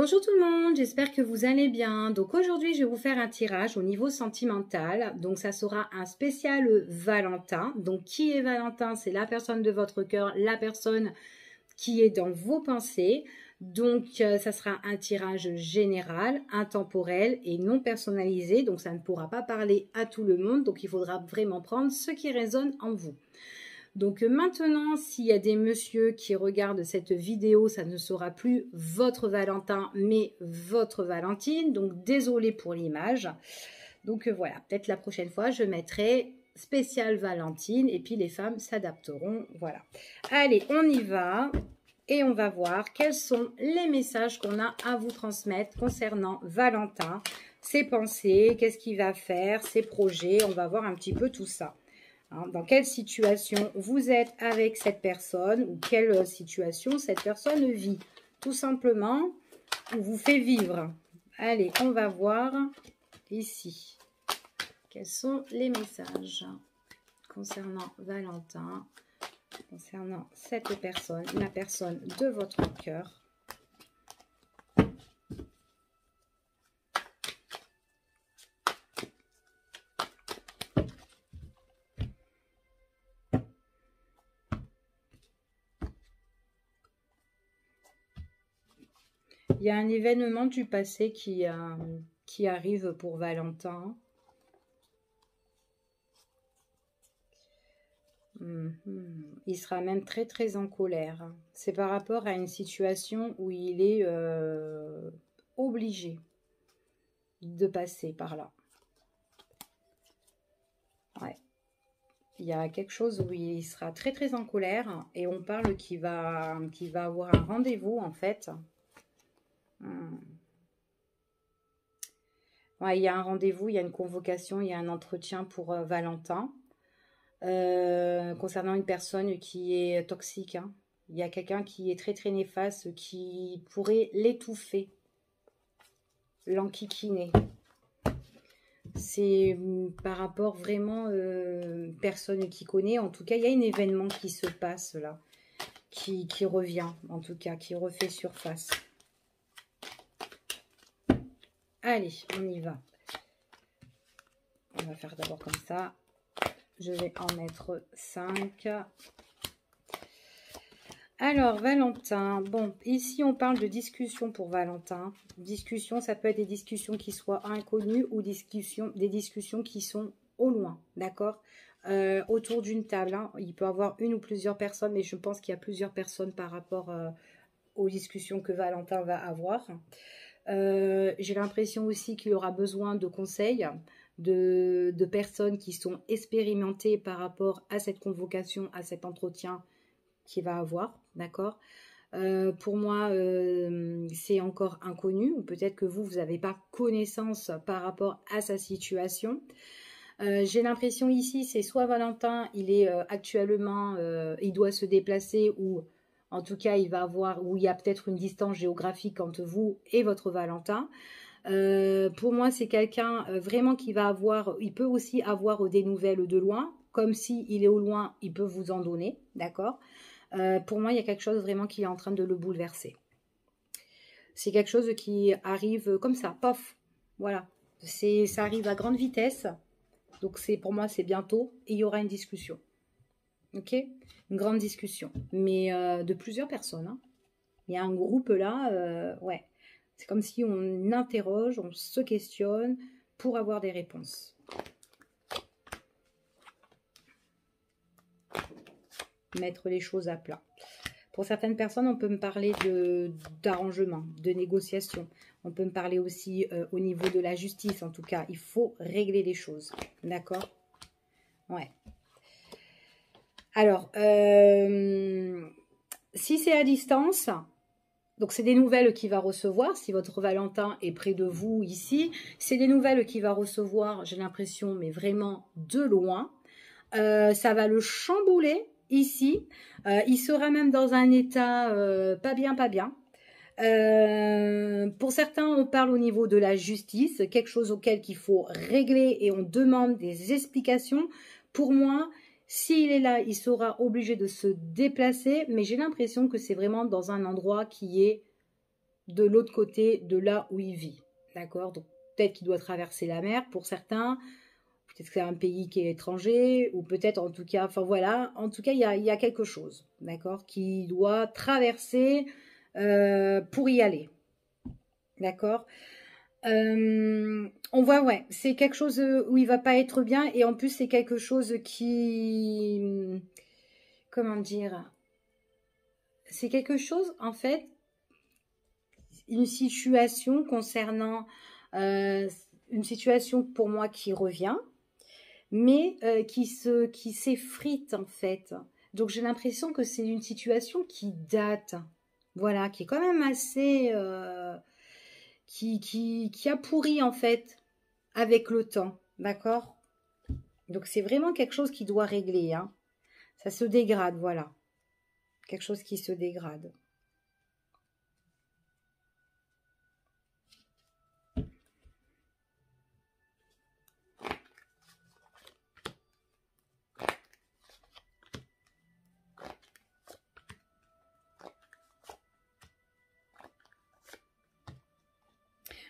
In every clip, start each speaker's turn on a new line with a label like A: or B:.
A: Bonjour tout le monde, j'espère que vous allez bien. Donc aujourd'hui, je vais vous faire un tirage au niveau sentimental. Donc ça sera un spécial Valentin. Donc qui est Valentin? C'est la personne de votre cœur, la personne qui est dans vos pensées. Donc ça sera un tirage général, intemporel et non personnalisé. Donc ça ne pourra pas parler à tout le monde. Donc il faudra vraiment prendre ce qui résonne en vous. Donc maintenant, s'il y a des messieurs qui regardent cette vidéo, ça ne sera plus votre Valentin, mais votre Valentine. Donc désolé pour l'image. Donc voilà, peut-être la prochaine fois, je mettrai spécial Valentine et puis les femmes s'adapteront. Voilà. Allez, on y va et on va voir quels sont les messages qu'on a à vous transmettre concernant Valentin, ses pensées, qu'est-ce qu'il va faire, ses projets. On va voir un petit peu tout ça. Dans quelle situation vous êtes avec cette personne ou quelle situation cette personne vit. Tout simplement, ou vous fait vivre. Allez, on va voir ici. Quels sont les messages concernant Valentin, concernant cette personne, la personne de votre cœur. Il y a un événement du passé qui arrive pour Valentin. Il sera même très très en colère. C'est par rapport à une situation où il est obligé de passer par là. Ouais. Il y a quelque chose où il sera très très en colère et on parle qu'il va avoir un rendez-vous en fait. Ouais, il y a un rendez-vous, il y a une convocation, il y a un entretien pour Valentin. Concernant une personne qui est toxique. Il y a quelqu'un qui est très très néfaste, qui pourrait l'étouffer, l'enquiquiner. C'est par rapport vraiment personne qui connaît. En tout cas, il y a un événement qui se passe là, qui revient, en tout cas, qui refait surface. Allez, on y va. On va faire d'abord comme ça. Je vais en mettre 5. Alors, Valentin. Bon, ici, on parle de discussion pour Valentin. Discussion, ça peut être des discussions qui soient inconnues ou des discussions qui sont au loin, d'accord? Autour d'une table, il peut y avoir une ou plusieurs personnes, mais je pense qu'il y a plusieurs personnes par rapport aux discussions que Valentin va avoir. J'ai l'impression aussi qu'il aura besoin de conseils, de personnes qui sont expérimentées par rapport à cette convocation, à cet entretien qu'il va avoir, d'accord? Pour moi, c'est encore inconnu, ou peut-être que vous n'avez pas connaissance par rapport à sa situation. J'ai l'impression ici, c'est soit Valentin, il est actuellement, il doit se déplacer, ou en tout cas, il va avoir, ou il y a peut-être une distance géographique entre vous et votre Valentin. Pour moi, c'est quelqu'un vraiment qui va avoir, il peut aussi avoir des nouvelles de loin, comme s'il est au loin, il peut vous en donner, d'accord? Pour moi, il y a quelque chose vraiment qui est en train de le bouleverser. C'est quelque chose qui arrive comme ça, pof, voilà. Ça arrive à grande vitesse, donc pour moi, c'est bientôt, et il y aura une discussion. Ok? Une grande discussion, mais de plusieurs personnes. Il y a un groupe là, ouais. C'est comme si on interroge, on se questionne pour avoir des réponses. Mettre les choses à plat. Pour certaines personnes, on peut me parler d'arrangement, de négociation. On peut me parler aussi au niveau de la justice, en tout cas. Il faut régler les choses. D'accord? Ouais. Alors, si c'est à distance... Donc, c'est des nouvelles qu'il va recevoir. Si votre Valentin est près de vous ici, c'est des nouvelles qu'il va recevoir, j'ai l'impression, mais vraiment de loin. Ça va le chambouler ici. Il sera même dans un état pas bien, pas bien. Pour certains, on parle au niveau de la justice, quelque chose auquel il faut régler et on demande des explications. Pour moi, s'il est là, il sera obligé de se déplacer, mais j'ai l'impression que c'est vraiment dans un endroit qui est de l'autre côté de là où il vit. D'accord? Donc, peut-être qu'il doit traverser la mer pour certains. Peut-être que c'est un pays qui est étranger. Ou peut-être, en tout cas, enfin voilà. En tout cas, il y a quelque chose, d'accord? Qui doit traverser pour y aller. D'accord? On voit, ouais, c'est quelque chose où il va pas être bien. Et en plus, c'est quelque chose qui... Comment dire? C'est quelque chose, en fait, une situation concernant une situation pour moi qui revient, mais qui s'effrite en fait. Donc j'ai l'impression que c'est une situation qui date, voilà, qui est quand même assez, qui a pourri en fait avec le temps, d'accord? Donc c'est vraiment quelque chose qui doit régler, hein. Ça se dégrade, voilà, quelque chose qui se dégrade.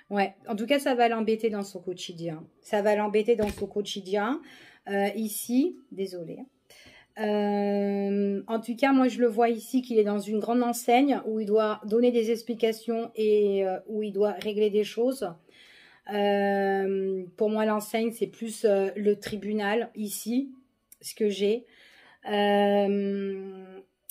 A: Ouais, en tout cas, ça va l'embêter dans son quotidien. Ça va l'embêter dans son quotidien. Ici, désolée. En tout cas, moi, je le vois ici qu'il est dans une grande enseigne où il doit donner des explications et où il doit régler des choses. Pour moi, l'enseigne, c'est plus le tribunal ici, ce que j'ai.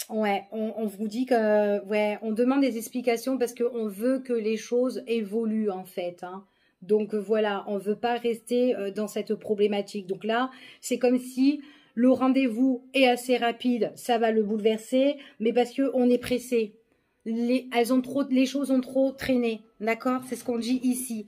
A: Ouais, on vous dit que, ouais, on demande des explications parce qu'on veut que les choses évoluent en fait, hein. Donc voilà, on veut pas rester dans cette problématique. Donc là, c'est comme si le rendez-vous est assez rapide, ça va le bouleverser, mais parce que on est pressé. Les choses ont trop traîné, d'accord? C'est ce qu'on dit ici.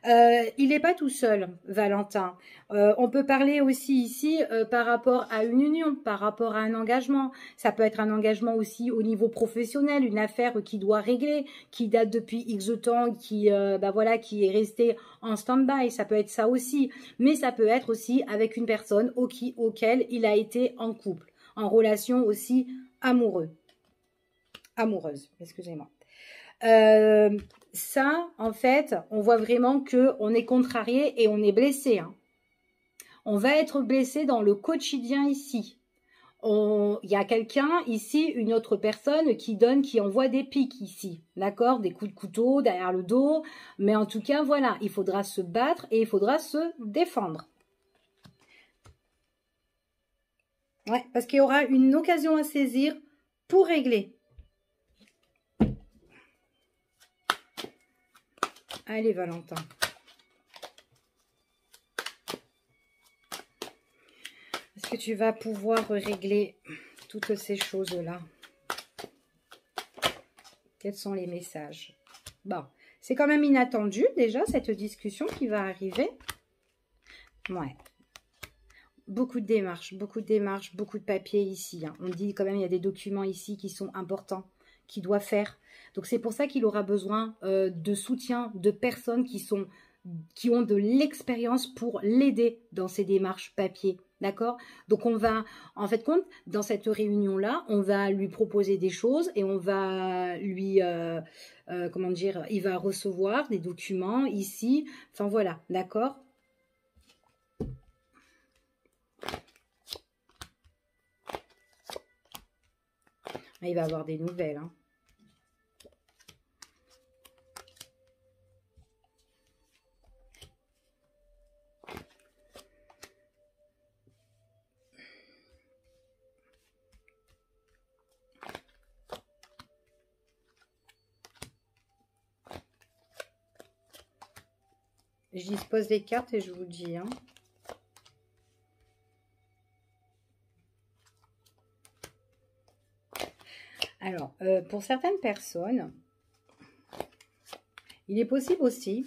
A: Il n'est pas tout seul, Valentin. On peut parler aussi ici par rapport à une union, par rapport à un engagement. Ça peut être un engagement aussi au niveau professionnel, une affaire qui doit régler, qui date depuis X temps, qui, voilà, qui est restée en stand-by. Ça peut être ça aussi. Mais ça peut être aussi avec une personne auquel il a été en couple, en relation aussi amoureuse, excusez-moi. Ça, en fait, on voit vraiment qu'on est contrarié et on est blessé, hein. On va être blessé dans le quotidien ici. Il y a quelqu'un ici, une autre personne qui envoie des pics ici, d'accord? Des coups de couteau derrière le dos. Mais en tout cas, voilà, il faudra se battre et il faudra se défendre. Ouais, parce qu'il y aura une occasion à saisir pour régler. Allez, Valentin. Est-ce que tu vas pouvoir régler toutes ces choses-là? Quels sont les messages? Bon, c'est quand même inattendu déjà, cette discussion qui va arriver. Ouais. Beaucoup de démarches, beaucoup de papiers ici, hein. On dit quand même il y a des documents ici qui sont importants, qu'il doit faire. Donc c'est pour ça qu'il aura besoin de soutien, de personnes qui ont de l'expérience pour l'aider dans ces démarches papier. D'accord? Donc on va, en fait compte, dans cette réunion-là, on va lui proposer des choses et on va lui, comment dire, il va recevoir des documents ici. Enfin voilà, d'accord? Il va avoir des nouvelles, hein. Je dispose des cartes et je vous dis, hein. Alors, pour certaines personnes, il est possible aussi,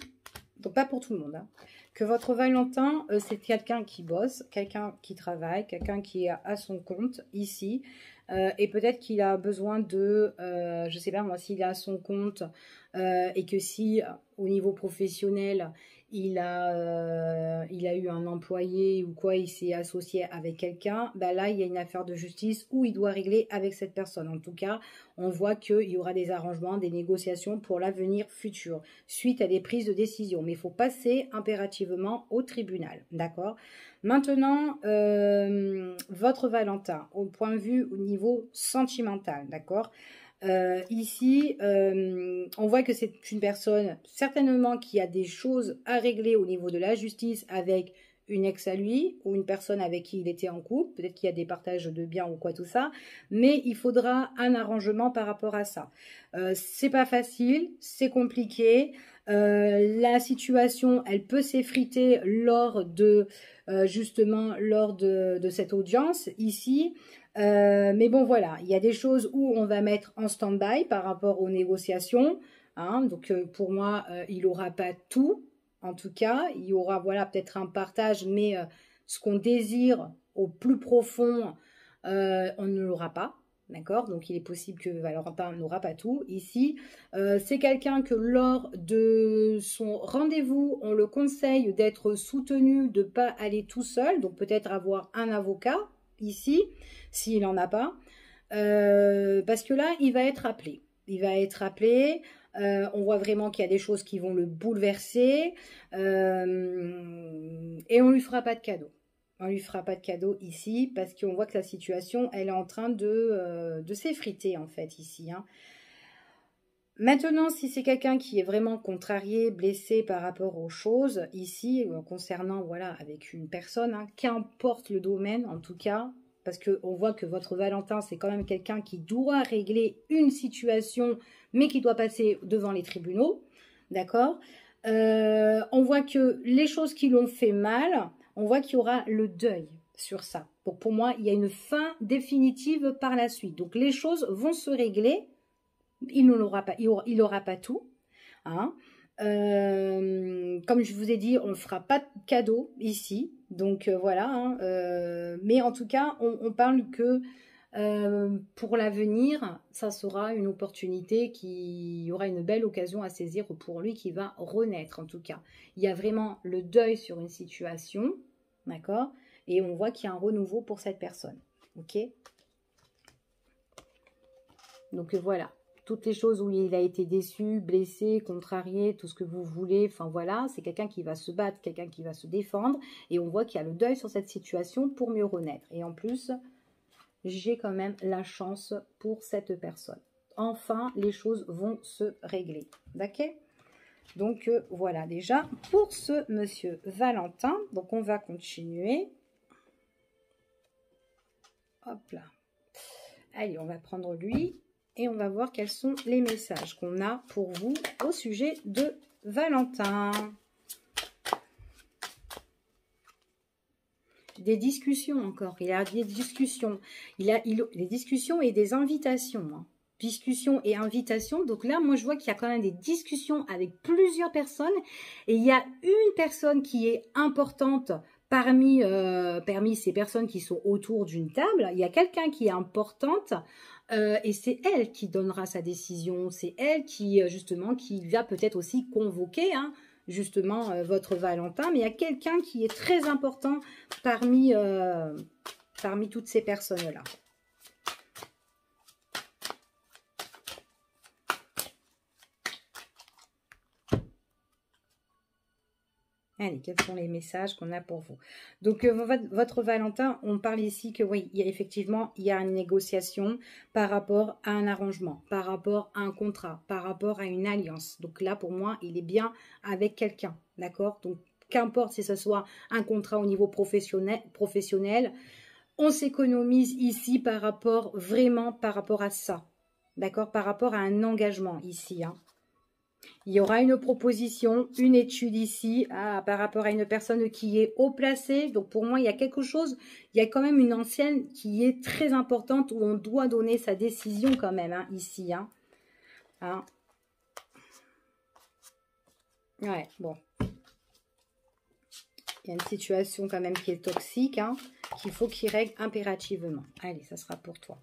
A: donc pas pour tout le monde, hein, que votre Valentin, c'est quelqu'un qui bosse, quelqu'un qui travaille, quelqu'un qui est à son compte ici, et peut-être qu'il a besoin de, je sais pas moi, s'il est à son compte, et que si au niveau professionnel, il a eu un employé ou quoi, il s'est associé avec quelqu'un, ben là, il y a une affaire de justice où il doit régler avec cette personne. En tout cas, on voit qu'il y aura des arrangements, des négociations pour l'avenir futur, suite à des prises de décision. Mais il faut passer impérativement au tribunal, d'accord? Maintenant, votre Valentin, au point de vue au niveau sentimental, d'accord? Ici, on voit que c'est une personne certainement qui a des choses à régler au niveau de la justice avec une ex à lui ou une personne avec qui il était en couple. Peut-être qu'il y a des partages de biens ou quoi tout ça. Mais il faudra un arrangement par rapport à ça. C'est pas facile, c'est compliqué. La situation, elle peut s'effriter lors de justement lors de cette audience ici. Mais bon, voilà, il y a des choses où on va mettre en stand-by par rapport aux négociations. Hein, donc, pour moi, il n'aura pas tout. En tout cas, il y aura, voilà, peut-être un partage, mais ce qu'on désire au plus profond, on ne l'aura pas. D'accord? Donc, il est possible que Valentin n'aura pas tout. Ici, c'est quelqu'un que lors de son rendez-vous, on le conseille d'être soutenu, de ne pas aller tout seul. Donc, peut-être avoir un avocat ici, s'il n'en a pas. Parce que là, il va être appelé. Il va être appelé. On voit vraiment qu'il y a des choses qui vont le bouleverser. Et on ne lui fera pas de cadeau. On ne lui fera pas de cadeau ici parce qu'on voit que la situation, elle est en train de s'effriter en fait ici. Hein. Maintenant, si c'est quelqu'un qui est vraiment contrarié, blessé par rapport aux choses, ici, concernant, voilà, avec une personne, hein, qu'importe le domaine en tout cas, parce qu'on voit que votre Valentin, c'est quand même quelqu'un qui doit régler une situation, mais qui doit passer devant les tribunaux, d'accord? On voit que les choses qui l'ont fait mal, on voit qu'il y aura le deuil sur ça. Donc pour moi, il y a une fin définitive par la suite. Donc les choses vont se régler, il n'aura pas, il aura pas tout. Hein. Comme je vous ai dit, on ne fera pas de cadeau ici. Donc voilà. Hein, mais en tout cas, on parle que pour l'avenir, ça sera une opportunité qui y aura une belle occasion à saisir pour lui qui va renaître en tout cas. Il y a vraiment le deuil sur une situation, d'accord? Et on voit qu'il y a un renouveau pour cette personne. Ok? Donc voilà. Toutes les choses où il a été déçu, blessé, contrarié, tout ce que vous voulez, enfin voilà, c'est quelqu'un qui va se battre, quelqu'un qui va se défendre, et on voit qu'il y a le deuil sur cette situation pour mieux renaître. Et en plus, j'ai quand même la chance pour cette personne. Enfin, les choses vont se régler, d'accord? Donc voilà déjà pour ce monsieur Valentin. Donc on va continuer. Hop là. Allez, on va prendre lui. Et on va voir quels sont les messages qu'on a pour vous au sujet de Valentin. Des discussions encore. Il y a des discussions. Il a des discussions et des invitations. Hein. Discussions et invitations. Donc là, moi, je vois qu'il y a quand même des discussions avec plusieurs personnes. Et il y a une personne qui est importante parmi ces personnes qui sont autour d'une table. Il y a quelqu'un qui est importante. Et c'est elle qui donnera sa décision, c'est elle qui, justement, qui va peut-être aussi convoquer, hein, justement, votre Valentin. Mais il y a quelqu'un qui est très important parmi toutes ces personnes-là. Allez, quels sont les messages qu'on a pour vous? Donc, votre Valentin, on parle ici que oui, effectivement, il y a une négociation par rapport à un arrangement, par rapport à un contrat, par rapport à une alliance. Donc là, pour moi, il est bien avec quelqu'un, d'accord? Donc, qu'importe si ce soit un contrat au niveau professionnel, on s'économise ici par rapport, vraiment par rapport à ça, d'accord? Par rapport à un engagement ici, hein. Il y aura une proposition, une étude ici par rapport à une personne qui est haut placée. Donc pour moi, il y a quelque chose, il y a quand même une ancienne qui est très importante où on doit donner sa décision quand même, hein, ici. Hein. Hein. Ouais, bon. Il y a une situation quand même qui est toxique, hein, qu'il faut qu'il règle impérativement. Allez, ça sera pour toi.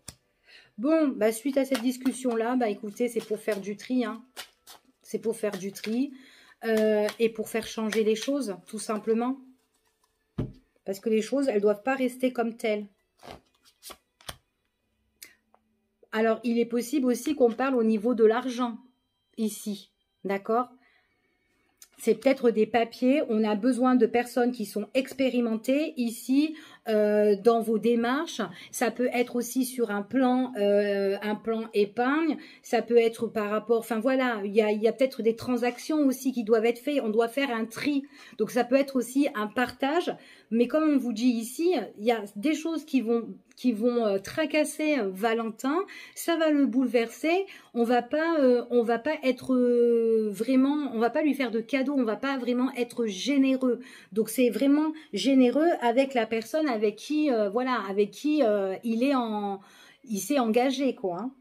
A: Bon, bah, suite à cette discussion-là, bah, écoutez, c'est pour faire du tri, hein. C'est pour faire du tri. et pour faire changer les choses, tout simplement. Parce que les choses, elles ne doivent pas rester comme telles. Alors, il est possible aussi qu'on parle au niveau de l'argent, ici, d'accord? C'est peut-être des papiers, on a besoin de personnes qui sont expérimentées ici dans vos démarches. Ça peut être aussi sur un plan épargne, ça peut être par rapport, enfin voilà, il y a peut-être des transactions aussi qui doivent être faites, on doit faire un tri. Donc ça peut être aussi un partage, mais comme on vous dit ici, il y a des choses qui vont tracasser Valentin, ça va le bouleverser, on va pas être vraiment, on va pas lui faire de cadeaux, on va pas vraiment être généreux. Donc c'est vraiment généreux avec la personne avec qui voilà, avec qui il s'est engagé quoi. Hein.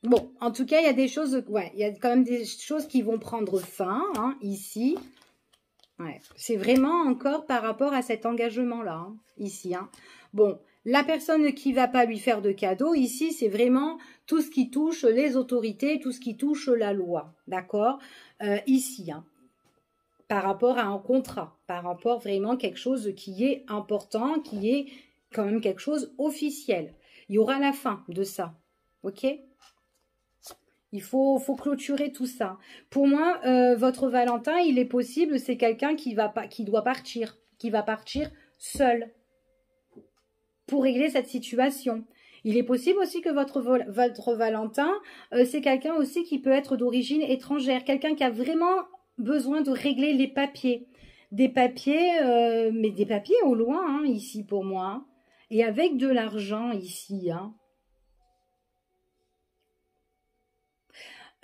A: Bon, en tout cas, il y a des choses, ouais, il y a quand même des choses qui vont prendre fin hein, ici. Ouais, c'est vraiment encore par rapport à cet engagement-là, hein, ici. Hein. Bon, la personne qui va pas lui faire de cadeau, ici, c'est vraiment tout ce qui touche les autorités, tout ce qui touche la loi, d'accord ici, hein, par rapport à un contrat, par rapport vraiment à quelque chose qui est important, qui est quand même quelque chose officiel. Il y aura la fin de ça, ok ? Il faut clôturer tout ça. Pour moi, votre Valentin, il est possible, c'est quelqu'un qui doit partir, qui va partir seul pour régler cette situation. Il est possible aussi que votre Valentin, c'est quelqu'un aussi qui peut être d'origine étrangère, quelqu'un qui a vraiment besoin de régler les papiers. Des papiers, mais des papiers au loin, hein, ici pour moi. Et avec de l'argent ici, hein.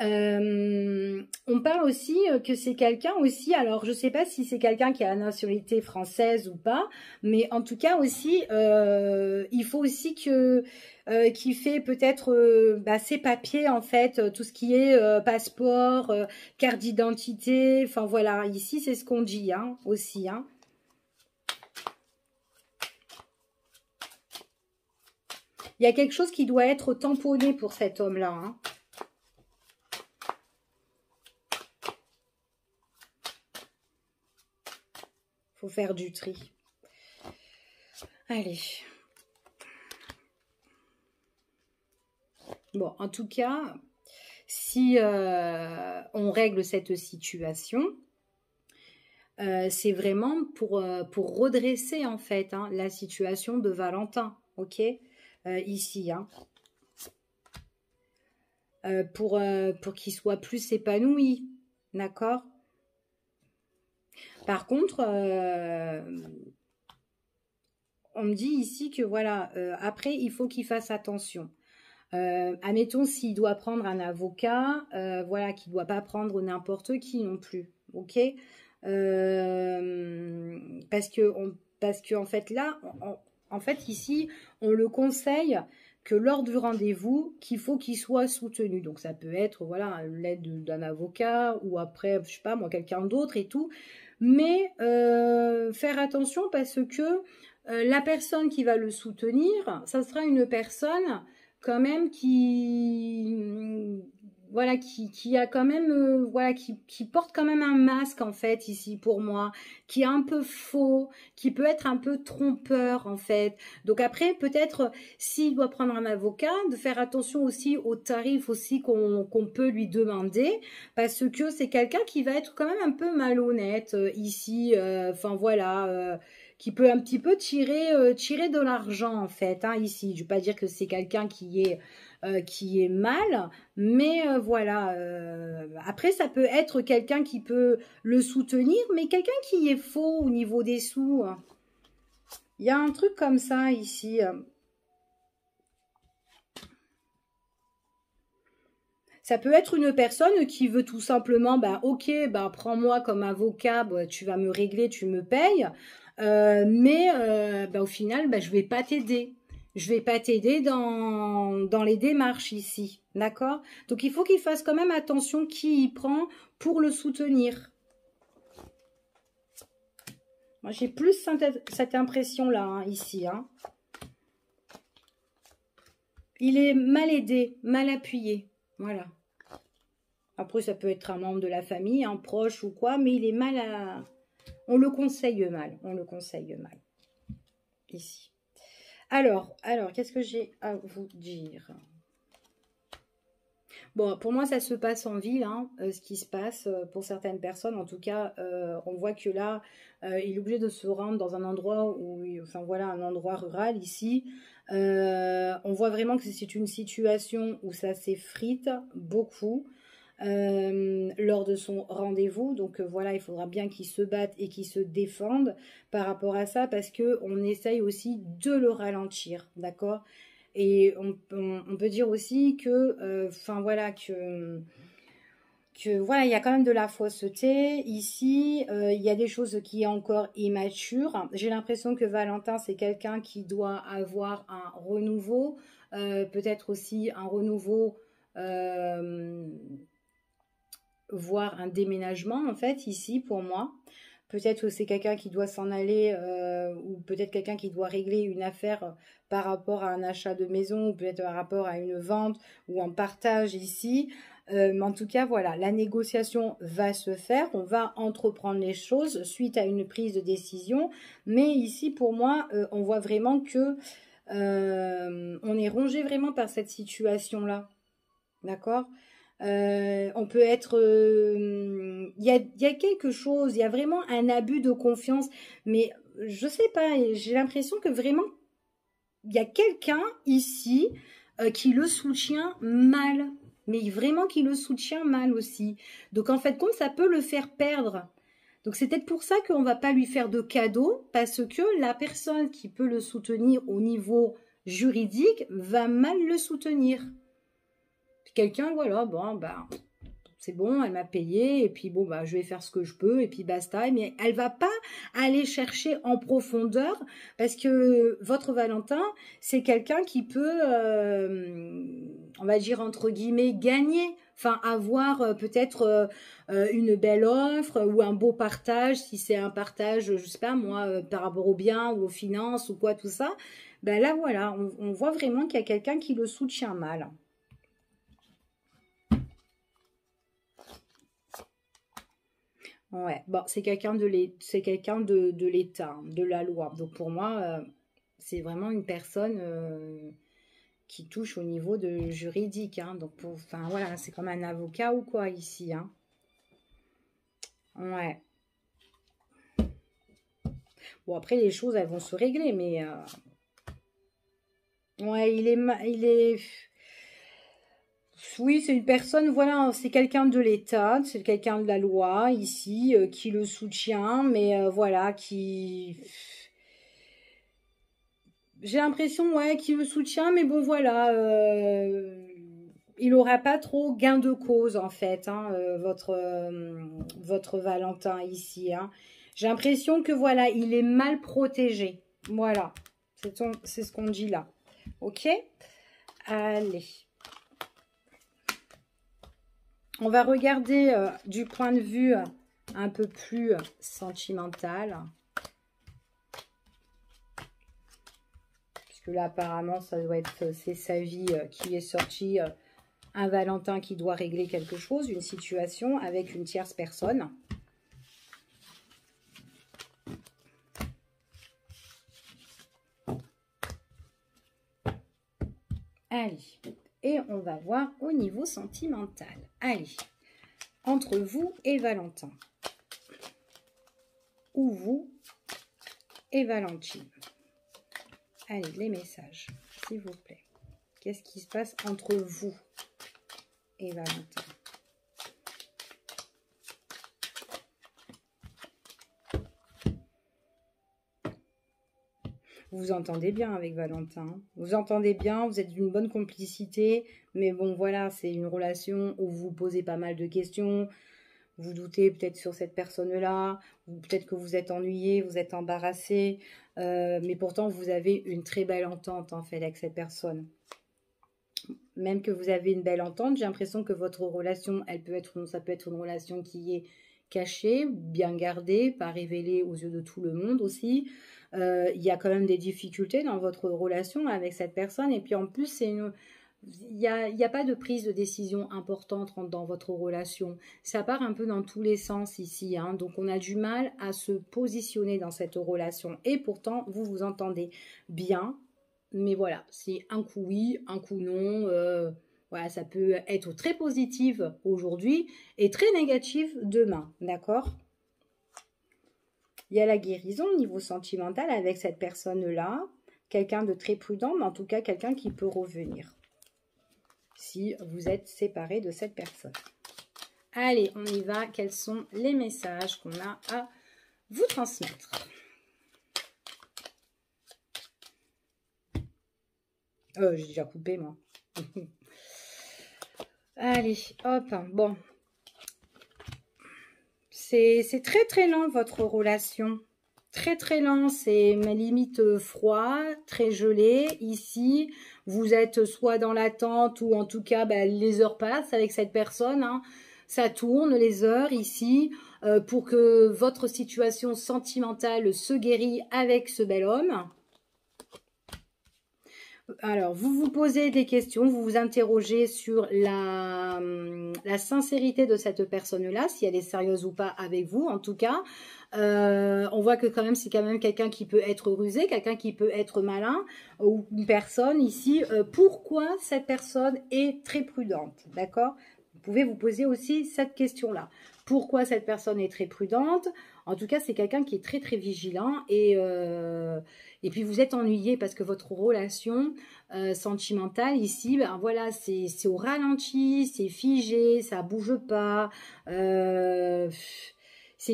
A: On parle aussi que c'est quelqu'un aussi, alors je ne sais pas si c'est quelqu'un qui a la nationalité française ou pas, mais en tout cas aussi, il faut aussi que qu'il fait peut-être ses papiers en fait, tout ce qui est passeport, carte d'identité, enfin voilà, ici c'est ce qu'on dit hein, aussi. Hein. Il y a quelque chose qui doit être tamponné pour cet homme-là. Hein. Faut faire du tri. Allez. Bon, en tout cas, si on règle cette situation, c'est vraiment pour redresser en fait hein, la situation de Valentin, ok ici, hein. Pour qu'il soit plus épanoui, d'accord. Par contre, on me dit ici que voilà, après, il faut qu'il fasse attention. Admettons, s'il doit prendre un avocat, voilà, qu'il ne doit pas prendre n'importe qui non plus, ok parce que en fait, là, en fait, ici, on le conseille que lors du rendez-vous, qu'il faut qu'il soit soutenu. Donc, ça peut être, voilà, l'aide d'un avocat ou après, je sais pas, moi, quelqu'un d'autre et tout. Mais faire attention parce que la personne qui va le soutenir, ça sera une personne quand même qui voilà qui a quand même voilà qui porte quand même un masque en fait ici pour moi, qui est un peu faux, qui peut être un peu trompeur en fait. Donc après peut-être s'il doit prendre un avocat, de faire attention aussi aux tarifs aussi qu'on peut lui demander, parce que c'est quelqu'un qui va être quand même un peu malhonnête ici, enfin voilà qui peut un petit peu tirer de l'argent en fait hein, ici. Je ne veux pas dire que c'est quelqu'un qui est mal, mais voilà. Après, ça peut être quelqu'un qui peut le soutenir, mais quelqu'un qui est faux au niveau des sous. Il y a un truc comme ça ici. Ça peut être une personne qui veut tout simplement, bah, ok, bah, prends-moi comme avocat, bah, tu vas me régler, tu me payes. Mais bah, au final, bah, je ne vais pas t'aider. Je ne vais pas t'aider dans les démarches ici. D'accord? Donc, il faut qu'il fasse quand même attention qui il prend pour le soutenir. Moi, j'ai plus cette impression-là, hein, ici. Hein. Il est mal aidé, mal appuyé. Voilà. Après, ça peut être un membre de la famille, un proche ou quoi, mais il est mal à... On le conseille mal. On le conseille mal. Ici. Alors, qu'est-ce que j'ai à vous dire? Bon, pour moi, ça se passe en ville, hein, ce qui se passe pour certaines personnes. En tout cas, on voit que là, il est obligé de se rendre dans un endroit où, enfin voilà, un endroit rural ici. On voit vraiment que c'est une situation où ça s'effrite beaucoup lors de son rendez-vous. Donc voilà, il faudra bien qu'il se batte et qu'il se défende par rapport à ça parce que on essaye aussi de le ralentir, d'accord? Et on peut dire aussi que, enfin voilà, que voilà, il y a quand même de la fausseté ici. Il y a des choses qui sont encore immatures. J'ai l'impression que Valentin, c'est quelqu'un qui doit avoir un renouveau, peut-être aussi un renouveau, voire un déménagement en fait ici pour moi. Peut-être que c'est quelqu'un qui doit s'en aller ou peut-être quelqu'un qui doit régler une affaire par rapport à un achat de maison ou peut-être par rapport à une vente ou un partage ici. Mais en tout cas, voilà, la négociation va se faire. On va entreprendre les choses suite à une prise de décision. Mais ici, pour moi, on voit vraiment que on est rongé vraiment par cette situation-là. D'accord? On peut être... Il y a quelque chose, il y a vraiment un abus de confiance. Mais je sais pas, j'ai l'impression que vraiment, il y a quelqu'un ici qui le soutient mal. Mais vraiment qui le soutient mal aussi. Donc en fait, compte, ça peut le faire perdre. Donc c'est peut-être pour ça qu'on ne va pas lui faire de cadeau, parce que la personne qui peut le soutenir au niveau juridique va mal le soutenir. Quelqu'un, voilà, bon, bah, c'est bon, elle m'a payé, et puis bon, bah, je vais faire ce que je peux, et puis basta. Mais elle va pas aller chercher en profondeur, parce que votre Valentin, c'est quelqu'un qui peut, on va dire, entre guillemets, gagner. Enfin, avoir peut-être une belle offre ou un beau partage, si c'est un partage, je sais pas moi, par rapport aux biens ou aux finances ou quoi, tout ça. Ben là, voilà, on voit vraiment qu'il y a quelqu'un qui le soutient mal. Ouais, bon, c'est quelqu'un de l'État, hein, de la loi. Donc pour moi, c'est vraiment une personne qui touche au niveau de juridique, hein. Donc enfin voilà, c'est comme un avocat ou quoi ici, hein. Ouais. Bon après les choses elles vont se régler, mais ouais, il est. Oui, c'est une personne, voilà, c'est quelqu'un de l'État, c'est quelqu'un de la loi ici qui le soutient, mais voilà, qui j'ai l'impression, ouais, qu'il le soutient, mais bon, voilà, il n'aura pas trop gain de cause, en fait, hein, votre Valentin ici, hein. J'ai l'impression que, voilà, il est mal protégé. Voilà, c'est ce qu'on dit là. Ok? Allez. On va regarder du point de vue un peu plus sentimental. Que là apparemment ça doit être c'est sa vie qui est sortie, un Valentin qui doit régler quelque chose, une situation avec une tierce personne. Allez, et on va voir au niveau sentimental. Allez, entre vous et Valentin, ou vous et Valentine. Allez, les messages, s'il vous plaît. Qu'est-ce qui se passe entre vous et Valentin? Vous vous entendez bien avec Valentin. Vous vous entendez bien, vous êtes d'une bonne complicité. Mais bon, voilà, c'est une relation où vous posez pas mal de questions. Vous doutez peut-être sur cette personne-là. Peut-être que vous êtes ennuyé, vous êtes embarrassé. Mais pourtant, vous avez une très belle entente, en fait, avec cette personne. Même que vous avez une belle entente, j'ai l'impression que votre relation, ça peut être une relation qui est cachée, bien gardée, pas révélée aux yeux de tout le monde aussi. Il y a quand même des difficultés dans votre relation avec cette personne. Et puis en plus, il n'y a pas de prise de décision importante dans votre relation. Ça part un peu dans tous les sens ici, hein. Donc on a du mal à se positionner dans cette relation. Et pourtant, vous vous entendez bien. Mais voilà, c'est un coup oui, un coup non. Voilà, ça peut être très positif aujourd'hui et très négatif demain, d'accord? Il y a la guérison au niveau sentimental avec cette personne-là. Quelqu'un de très prudent, mais en tout cas quelqu'un qui peut revenir. Si vous êtes séparé de cette personne. Allez, on y va. Quels sont les messages qu'on a à vous transmettre? J'ai déjà coupé, moi. Allez, hop. Bon. C'est très, très lent, votre relation. Très, très lent. C'est ma limite froid, très gelé. Ici, vous êtes soit dans l'attente ou en tout cas, les heures passent avec cette personne, hein. Ça tourne les heures ici pour que votre situation sentimentale se guérisse avec ce bel homme. Alors, vous vous posez des questions, vous vous interrogez sur la sincérité de cette personne-là, si elle est sérieuse ou pas avec vous, en tout cas. On voit que quand même, c'est quand même quelqu'un qui peut être rusé, quelqu'un qui peut être malin, ou une personne ici. Pourquoi cette personne est très prudente, d'accord? Vous pouvez vous poser aussi cette question-là. Pourquoi cette personne est très prudente? En tout cas, c'est quelqu'un qui est très, très vigilant et puis vous êtes ennuyé parce que votre relation sentimentale ici, voilà, c'est au ralenti, c'est figé, ça bouge pas. C'est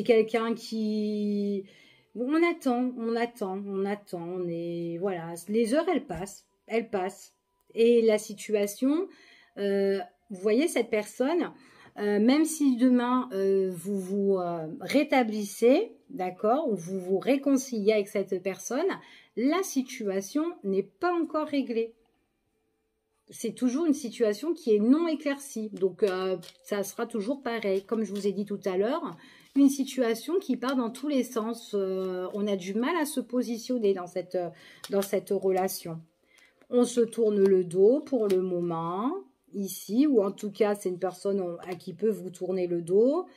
A: quelqu'un qui... On attend, on est... Voilà, les heures, elles passent. Et la situation, vous voyez cette personne... même si demain vous vous rétablissez, d'accord, ou vous vous réconciliez avec cette personne, la situation n'est pas encore réglée. C'est toujours une situation qui est non éclaircie. Donc, ça sera toujours pareil. Comme je vous ai dit tout à l'heure, une situation qui part dans tous les sens. On a du mal à se positionner dans cette relation. On se tourne le dos pour le moment, ici, ou en tout cas, c'est une personne à qui peut vous tourner le dos.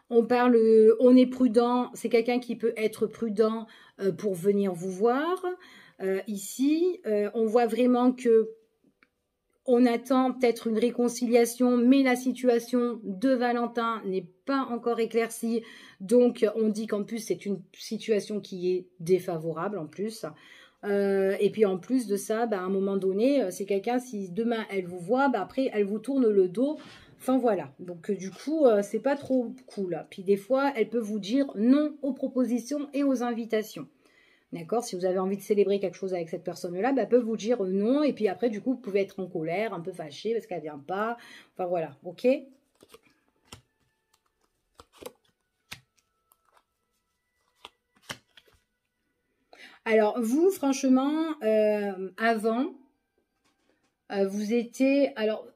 A: On est prudent, c'est quelqu'un qui peut être prudent pour venir vous voir. Ici, on voit vraiment que on attend peut-être une réconciliation, mais la situation de Valentin n'est pas encore éclaircie. Donc, on dit qu'en plus, c'est une situation qui est défavorable en plus. Et puis, en plus de ça, à un moment donné, c'est quelqu'un, si demain, elle vous voit, après, elle vous tourne le dos. Enfin, voilà. Donc, du coup, c'est pas trop cool. Puis, des fois, elle peut vous dire non aux propositions et aux invitations. D'accord? Si vous avez envie de célébrer quelque chose avec cette personne-là, elle peut vous dire non. Et puis après, du coup, vous pouvez être en colère, un peu fâché parce qu'elle ne vient pas. Enfin, voilà. OK? Alors, vous, franchement, avant, vous étiez... Alors,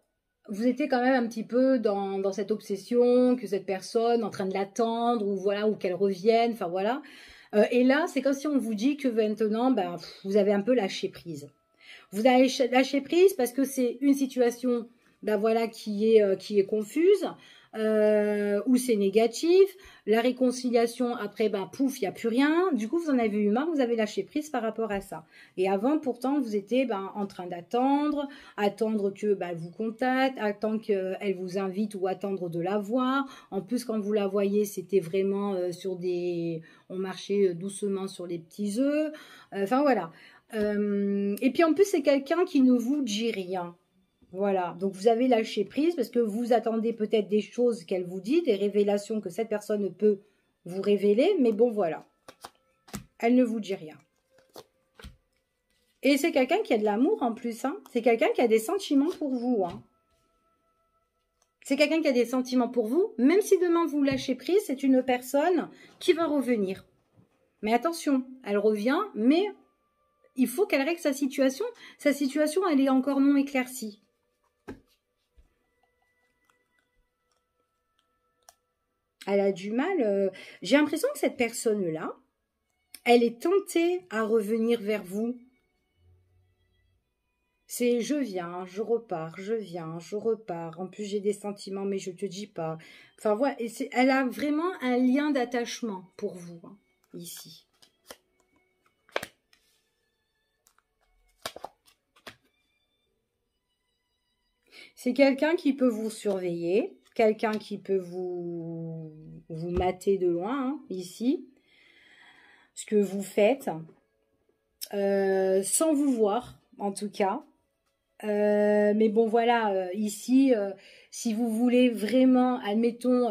A: vous étiez quand même un petit peu dans cette obsession que cette personne en train de l'attendre ou voilà, ou qu'elle revienne. Enfin, voilà. Et là, c'est comme si on vous dit que maintenant, vous avez un peu lâché prise. Vous avez lâché prise parce que c'est une situation voilà, qui est confuse, où c'est négatif. La réconciliation, après, pouf, il n'y a plus rien. Du coup, vous en avez eu marre, vous avez lâché prise par rapport à ça. Et avant, pourtant, vous étiez en train attendre que elle vous contacte, attendre qu'elle vous invite ou attendre de la voir. En plus, quand vous la voyez, c'était vraiment on marchait doucement sur les petits œufs. Enfin, voilà. Et puis, en plus, c'est quelqu'un qui ne vous dit rien. Voilà, donc vous avez lâché prise parce que vous attendez peut-être des choses qu'elle vous dit, des révélations que cette personne peut vous révéler, mais bon, voilà. Elle ne vous dit rien. Et c'est quelqu'un qui a de l'amour en plus, hein. C'est quelqu'un qui a des sentiments pour vous, hein. C'est quelqu'un qui a des sentiments pour vous, même si demain vous lâchez prise, c'est une personne qui va revenir. Mais attention, elle revient, mais il faut qu'elle règle sa situation. Sa situation, elle est encore non éclaircie. Elle a du mal. J'ai l'impression que cette personne-là, elle est tentée à revenir vers vous. C'est je viens, je repars, je viens, je repars. En plus, j'ai des sentiments, mais je te dis pas. Enfin, voilà, elle a vraiment un lien d'attachement pour vous, hein, ici. C'est quelqu'un qui peut vous surveiller, quelqu'un qui peut vous mater de loin, hein, ici, ce que vous faites, sans vous voir, en tout cas. Mais bon, voilà, ici, si vous voulez vraiment, admettons,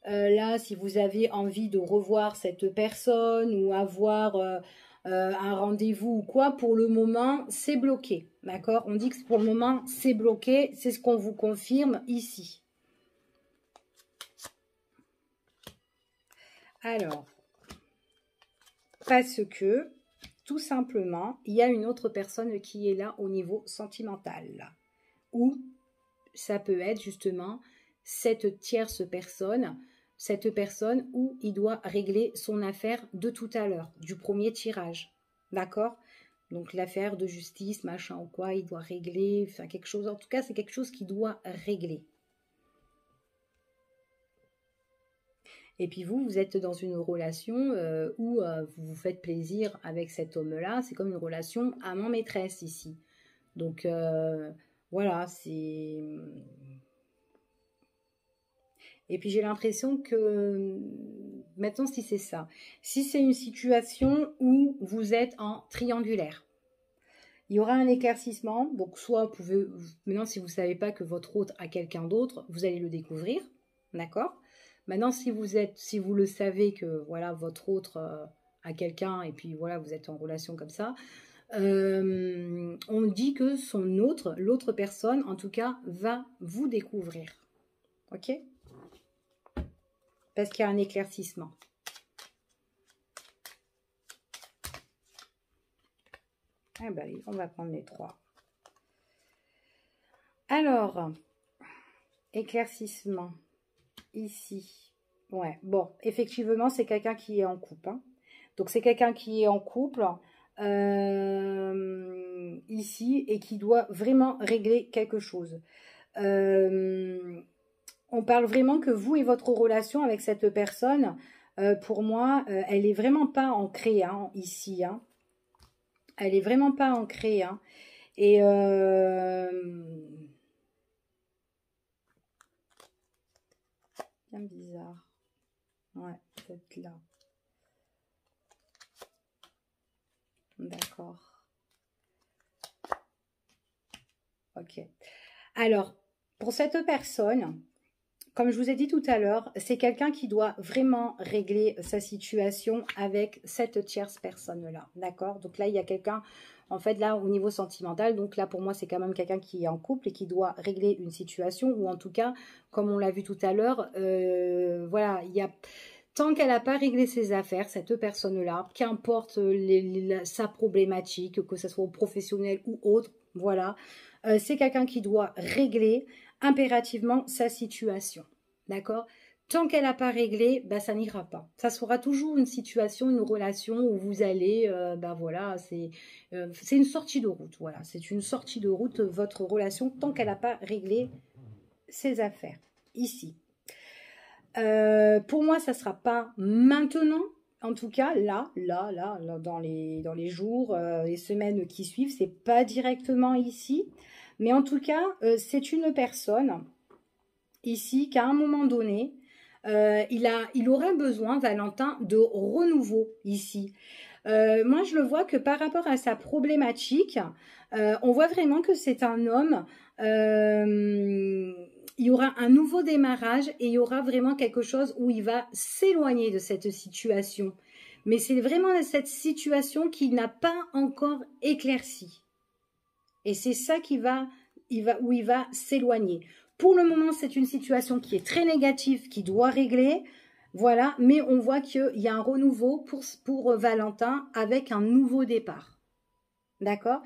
A: là, si vous avez envie de revoir cette personne ou avoir un rendez-vous ou quoi, pour le moment, c'est bloqué, d'accord? On dit que pour le moment, c'est bloqué, c'est ce qu'on vous confirme ici. Alors, parce que, tout simplement, il y a une autre personne qui est là au niveau sentimental. Ou ça peut être justement cette tierce personne, cette personne où il doit régler son affaire de tout à l'heure, du premier tirage. D'accord? Donc l'affaire de justice, machin ou quoi, il doit régler, enfin quelque chose. En tout cas, c'est quelque chose qu'il doit régler. Et puis vous êtes dans une relation où vous vous faites plaisir avec cet homme-là. C'est comme une relation amant-maîtresse ici. Donc voilà, c'est... Et puis j'ai l'impression que, maintenant si c'est ça, si c'est une situation où vous êtes en triangulaire, il y aura un éclaircissement. Donc soit vous pouvez, maintenant si vous ne savez pas que votre hôte a quelqu'un d'autre, vous allez le découvrir, d'accord? Maintenant si vous le savez que voilà votre autre a quelqu'un et puis voilà vous êtes en relation comme ça, on dit que l'autre personne en tout cas va vous découvrir, ok? Parce qu'il y a un éclaircissement. Ah ben, on va prendre les 3. Alors, éclaircissement, ici. Ouais, bon, effectivement, c'est quelqu'un qui est en couple. Hein. Donc, c'est quelqu'un qui est en couple ici et qui doit vraiment régler quelque chose. On parle vraiment que vous et votre relation avec cette personne, pour moi, elle est vraiment pas ancrée hein, ici. Hein. Elle est vraiment pas ancrée. Hein. Et bien bizarre. Ouais, peut-être là. D'accord. Ok. Alors, pour cette personne, comme je vous ai dit tout à l'heure, c'est quelqu'un qui doit vraiment régler sa situation avec cette tierce personne-là. D'accord? Donc là, il y a quelqu'un, en fait, là, au niveau sentimental, donc là, pour moi, c'est quand même quelqu'un qui est en couple et qui doit régler une situation, ou en tout cas, comme on l'a vu tout à l'heure, voilà, il y a... Tant qu'elle n'a pas réglé ses affaires, cette personne-là, qu'importe sa problématique, que ce soit professionnel ou autre, voilà, c'est quelqu'un qui doit régler impérativement sa situation. D'accord? Tant qu'elle n'a pas réglé, bah, ça n'ira pas. Ça sera toujours une situation, une relation où vous allez, bah voilà, c'est une sortie de route. Voilà, c'est une sortie de route, votre relation, tant qu'elle n'a pas réglé ses affaires. Ici. Pour moi, ça ne sera pas maintenant. En tout cas, là dans les jours, les semaines qui suivent, c'est pas directement ici. Mais en tout cas, c'est une personne ici qu'à un moment donné, il aura besoin, Valentin, de renouveau ici. Moi, je le vois que par rapport à sa problématique, on voit vraiment que c'est un homme... il y aura un nouveau démarrage et il y aura vraiment quelque chose où il va s'éloigner de cette situation. Mais c'est vraiment cette situation qui n'a pas encore éclairci. Et c'est ça où il va s'éloigner. Pour le moment, c'est une situation qui est très négative, qui doit régler. Voilà, mais on voit qu'il y a un renouveau pour Valentin avec un nouveau départ. D'accord ?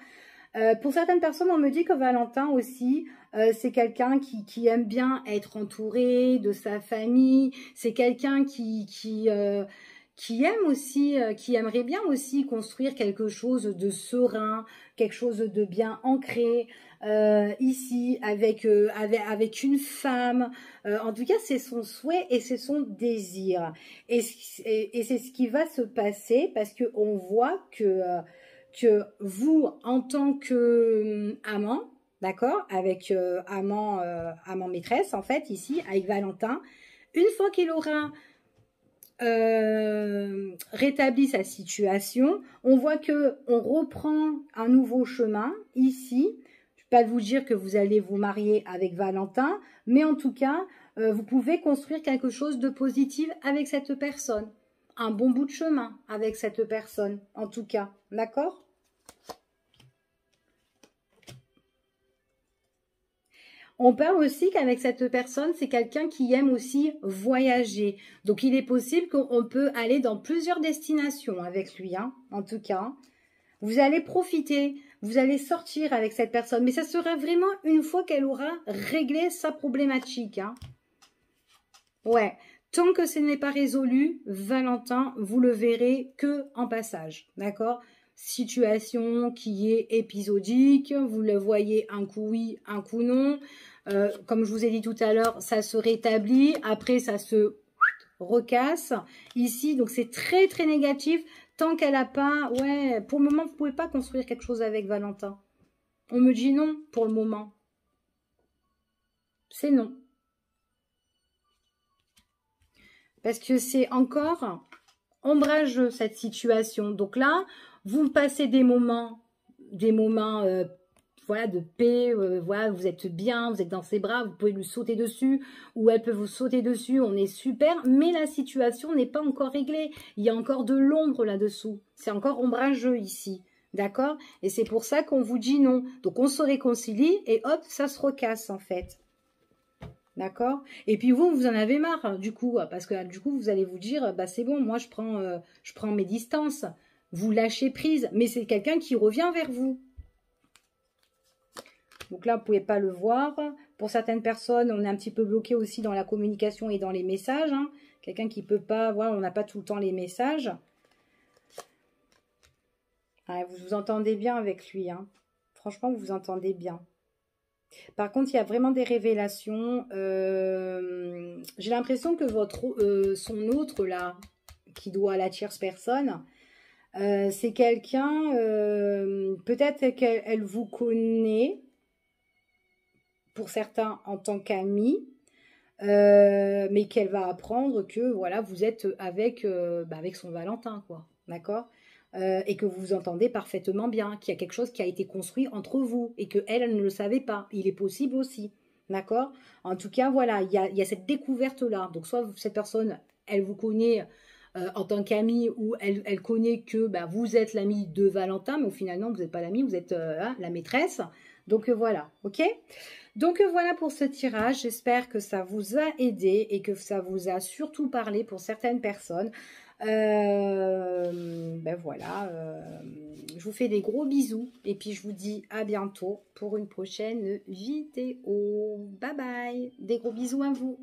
A: Pour certaines personnes, on me dit que Valentin aussi, c'est quelqu'un qui aime bien être entouré de sa famille. C'est quelqu'un qui aime aussi, qui aimerait bien aussi construire quelque chose de serein, quelque chose de bien ancré ici, avec une femme. En tout cas, c'est son souhait et c'est son désir. Et c'est ce qui va se passer parce qu'on voit que vous, en tant que amant, d'accord, avec amant maîtresse, en fait, ici, avec Valentin, une fois qu'il aura rétabli sa situation, on voit que on reprend un nouveau chemin ici. Je ne vais pas vous dire que vous allez vous marier avec Valentin, mais en tout cas, vous pouvez construire quelque chose de positif avec cette personne. Un bon bout de chemin avec cette personne, en tout cas. D'accord ? On parle aussi qu'avec cette personne, c'est quelqu'un qui aime aussi voyager. Donc, il est possible qu'on peut aller dans plusieurs destinations avec lui, hein, en tout cas. Vous allez profiter, vous allez sortir avec cette personne. Mais ça sera vraiment une fois qu'elle aura réglé sa problématique. Hein. Ouais, tant que ce n'est pas résolu, Valentin, vous le verrez que en passage, d'accord ? Situation qui est épisodique, vous le voyez un coup oui, un coup non. Comme je vous ai dit tout à l'heure, ça se rétablit, après ça se recasse ici, donc c'est très très négatif tant qu'elle n'a pas, ouais, pour le moment vous ne pouvez pas construire quelque chose avec Valentin. On me dit non pour le moment. C'est non. Parce que c'est encore ombrageux cette situation. Donc là, vous passez des moments voilà, de paix, voilà, vous êtes bien, vous êtes dans ses bras, vous pouvez lui sauter dessus, ou elle peut vous sauter dessus, on est super, mais la situation n'est pas encore réglée. Il y a encore de l'ombre là-dessous. C'est encore ombrageux ici. D'accord? Et c'est pour ça qu'on vous dit non. Donc on se réconcilie et hop, ça se recasse en fait. D'accord? Et puis vous en avez marre, du coup, parce que du coup, vous allez vous dire, bah c'est bon, moi je prends mes distances. Vous lâchez prise, mais c'est quelqu'un qui revient vers vous. Donc là, vous ne pouvez pas le voir. Pour certaines personnes, on est un petit peu bloqué aussi dans la communication et dans les messages. Hein. Quelqu'un qui ne peut pas, voilà, on n'a pas tout le temps les messages. Ouais, vous vous entendez bien avec lui. Hein. Franchement, vous vous entendez bien. Par contre, il y a vraiment des révélations. J'ai l'impression que son autre, là, qui doit à la tierce personne, c'est quelqu'un, peut-être qu'elle vous connaît, pour certains en tant qu'ami, mais qu'elle va apprendre que voilà, vous êtes avec son Valentin, quoi, d'accord, et que vous vous entendez parfaitement bien, qu'il y a quelque chose qui a été construit entre vous et que elle ne le savait pas. Il est possible aussi, d'accord. En tout cas, voilà, il y a cette découverte là. Donc soit cette personne, elle vous connaît en tant qu'amie, ou elle connaît que vous êtes l'ami de Valentin, mais finalement vous n'êtes pas l'ami, vous êtes la maîtresse. Donc voilà, ok. Donc voilà pour ce tirage, j'espère que ça vous a aidé et que ça vous a surtout parlé pour certaines personnes. Voilà, je vous fais des gros bisous et puis je vous dis à bientôt pour une prochaine vidéo. Bye bye, des gros bisous à vous.